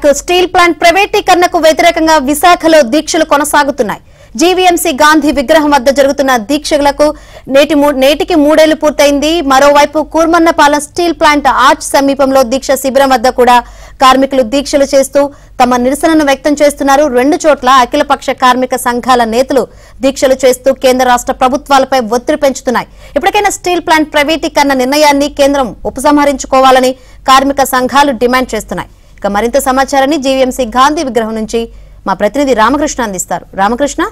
Back steel plant ప్రైవేటీకరణకు వ్యతిరేకంగా విశాఖలో దీక్షలు కొనసాగుతున్నాయి. జీవీఎంసీ గాంధీ విగ్రహం వద్ద జరుగుతున్న దీక్షలకు నేటికి 3 ఏళ్లు పూర్తయింది. మరోవైపు కూర్మన్నపాలెం స్టీల్ ప్లాంట్ ఆర్చ్ సమీపంలో దీక్ష శిబిరం వద్ద కూడా కార్మికులు దీక్షలు చేస్తూ తమ నిరసనను వ్యక్తం చేస్తున్నారు. 2 చోట్ల అఖిలపక్ష కార్మిక సంఘాల నేతలు దీక్షలు చేస్తూ కేంద్ర రాష్ట్ర ప్రభుత్వాలపై ఒత్తిడి పెంచుతున్నాయి. ఇప్పటికైనా స్టీల్ ప్లాంట్ ప్రైవేటీకరణ నిర్ణయాన్ని కేంద్రం ఉపసంహరించుకోవాలని కార్మిక సంఘాలు డిమాండ్ చేస్తున్నాయి. ఇక మరింత సమాచారాన్ని జీవీఎంసీ గాంధీ విగ్రహం నుంచి మా ప్రతినిధి రామకృష్ణ అందిస్తారు. రామకృష్ణ,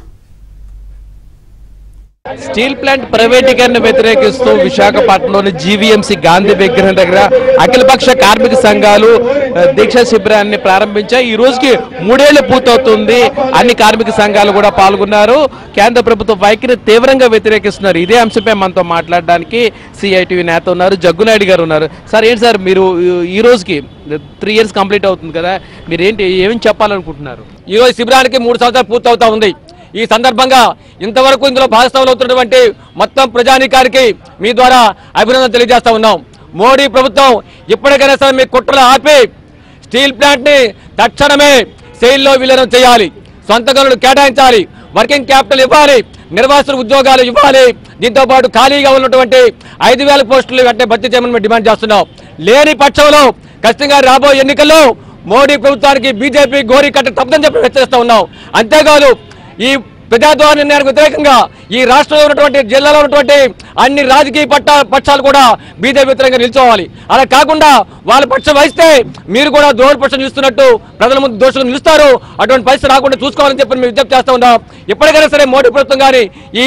స్టీల్ ప్లాంట్ ప్రైవేటీకరణ వ్యతిరేకిస్తూ విశాఖపట్నంలోని జీవీఎంసీ గాంధీ విగ్రహం దగ్గర అఖిలపక్ష కార్మిక సంఘాలు దీక్షా శిబిరాన్ని ప్రారంభించాయి. ఈ రోజుకి 3 ఏళ్లు పూర్తవుతుంది. అన్ని కార్మిక సంఘాలు కూడా పాల్గొన్నారు. కేంద్ర ప్రభుత్వ వైఖరిని తీవ్రంగా వ్యతిరేకిస్తున్నారు. ఇదే అంశంపై మనతో మాట్లాడడానికి సిఐటివి నేత ఉన్నారు, జగ్గునాయుడు గారు ఉన్నారు. సార్, ఏంటి సార్, మీరు ఈ రోజుకి 3 ఇయర్స్ కంప్లీట్ అవుతుంది కదా, మీరు ఏమేమి చెప్పాలనుకుంటున్నారు? ఈ రోజు శిబిరానికి 3 సంవత్సరాలు పూర్తవుతా ఉంది. ఈ సందర్భంగా ఇంతవరకు ఇందులో భాగస్వాములు అవుతున్నటువంటి మొత్తం ప్రజానీకానికి మీ ద్వారా అభినందన తెలియజేస్తా ఉన్నాం. మోడీ ప్రభుత్వం ఇప్పటికైనా సరే మీ కుట్రలు ఆపి స్టీల్ ప్లాంట్ ని తక్షణమే సెయిల్లో విలీనం చేయాలి, సొంత గనులు కేటాయించాలి, వర్కింగ్ క్యాపిటల్ ఇవ్వాలి, నిర్వాసిత ఉద్యోగాలు ఇవ్వాలి. దీంతో పాటు ఖాళీగా ఉన్నటువంటి 5,000 పోస్టులు వెంటనే భర్తీ చేయమని మేము డిమాండ్ చేస్తున్నాం. లేని పక్షంలో ఖచ్చితంగా రాబోయే ఎన్నికల్లో మోడీ ప్రభుత్వానికి బీజేపీ గోరీ కట్ట తప్పదని చెప్పి హెచ్చరిస్తా ఉన్నాం. అంతేకాదు, ఈ ప్రజాద్వార నిర్ణయానికి వ్యతిరేకంగా ఈ రాష్ట్రంలో ఉన్నటువంటి జిల్లాలో ఉన్నటువంటి అన్ని రాజకీయ పక్షాలు కూడా బీజేపీ వ్యతిరేకంగా నిల్చోవాలి. అలా కాకుండా వాళ్ళ పక్షం వహిస్తే మీరు కూడా దోషపక్షం చూస్తున్నట్టు ప్రజల ముందు దోషులు నిలుస్తారు. అటువంటి పరిస్థితి రాకుండా చూసుకోవాలని చెప్పి మేము విజ్ఞప్తి చేస్తూ ఉన్నాం. ఎప్పటికైనా సరే మోడీ ప్రభుత్వం కానీ ఈ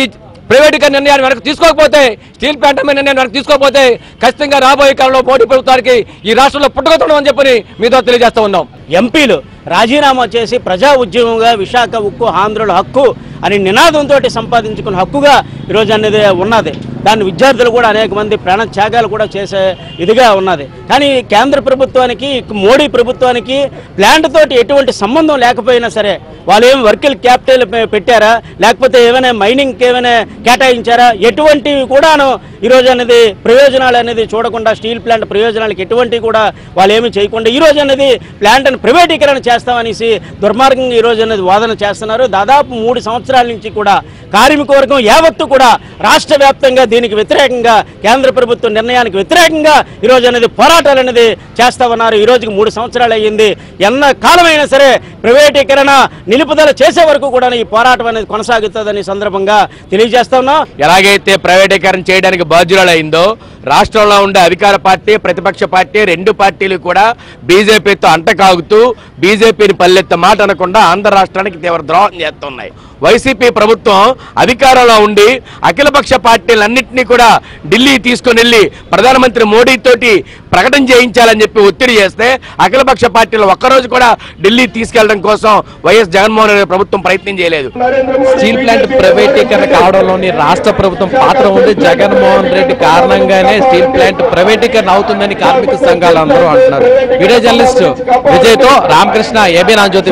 ప్రైవేటీకరణ నిర్ణయాన్ని వెనక్కి తీసుకోకపోతే, స్టీల్ ప్లాంట్ నిర్ణయాన్ని వెనక్కి తీసుకోకపోతే ఖచ్చితంగా రాబోయే కాలంలో మోడీ ప్రభుత్వానికి ఈ రాష్ట్రంలో పుట్టుకొస్తుందని చెప్పని మీతో తెలియజేస్తూ ఉన్నాం. ఎంపీలు రాజీనామా చేసి ప్రజా ఉద్యమంగా విశాఖ ఉక్కు ఆంధ్రుల హక్కు అని నినాదంతో సంపాదించుకున్న హక్కుగా ఈరోజు అనేది ఉన్నది. దాన్ని విద్యార్థులు కూడా అనేక మంది ప్రాణత్యాగాలు కూడా చేసే ఇదిగా ఉన్నది. కానీ కేంద్ర ప్రభుత్వానికి, మోడీ ప్రభుత్వానికి ప్లాంట్ తోటి ఎటువంటి సంబంధం లేకపోయినా సరే, వాళ్ళు ఏం వర్కిల్ క్యాపిటల్ పెట్టారా, లేకపోతే ఏమైనా మైనింగ్కి ఏమైనా కేటాయించారా, ఎటువంటివి కూడాను ఈరోజు అనేది ప్రయోజనాలు అనేది చూడకుండా, స్టీల్ ప్లాంట్ ప్రయోజనాలకు ఎటువంటివి కూడా వాళ్ళు ఏమి చేయకుండా ఈరోజు అనేది ప్లాంట్ని ప్రైవేటీకరణ చేస్తామనేసి దుర్మార్గంగా ఈరోజు అనేది వాదన చేస్తున్నారు. దాదాపు 3 సంవత్సరాల నుంచి కూడా కార్మిక వర్గం యావత్తు కూడా రాష్ట్ర వ్యాప్తంగా దీనికి వ్యతిరేకంగా, కేంద్ర ప్రభుత్వ నిర్ణయానికి వ్యతిరేకంగా ఈరోజు అనేది పోరాటాలు అనేది చేస్తా ఉన్నారు. ఈ రోజుకి 3 సంవత్సరాలు అయ్యింది. ఎన్న కాలమైనా సరే ప్రైవేటీకరణ నిలుపుదల చేసే వరకు కూడా ఈ పోరాటం అనేది కొనసాగుతుందని సందర్భంగా తెలియజేస్తా ఉన్నాం. ఎలాగైతే ప్రైవేటీకరణ చేయడానికి బాధ్యురాలైందో రాష్ట్రంలో ఉండే అధికార పార్టీ, ప్రతిపక్ష పార్టీ 2 పార్టీలు కూడా బీజేపీతో అంటకాగుతూ బీజేపీని పల్లెత్త మాట అనకుండా ఆంధ్ర రాష్ట్రానికి తీవ్ర ద్రోహం చేస్తున్నాయి. వైసీపీ ప్రభుత్వం అధికారంలో ఉండి అఖిలపక్ష పార్టీలన్నింటినీ కూడా ఢిల్లీ తీసుకుని వెళ్ళి ప్రధానమంత్రి మోడీ తోటి ప్రకటన చేయించాలని చెప్పి ఒత్తిడి చేస్తే అఖిలపక్ష పార్టీలు ఒక్కరోజు కూడా ఢిల్లీ తీసుకెళ్లడం కోసం వైఎస్ జగన్మోహన్ రెడ్డి ప్రభుత్వం ప్రయత్నం చేయలేదు. స్టీల్ ప్లాంట్ ప్రైవేటీకరణ కావడంలోని రాష్ట్ర ప్రభుత్వం పాత్ర ఉంది. జగన్మోహన్ రెడ్డి కారణంగానే స్టీల్ ప్లాంట్ ప్రైవేటీకరణ అవుతుందని కార్మిక సంఘాలు అందరూ అంటున్నారు. వీడియో జర్నలిస్ట్ విజయ్తో రామకృష్ణ, ఏబీ రాజ్యోతి.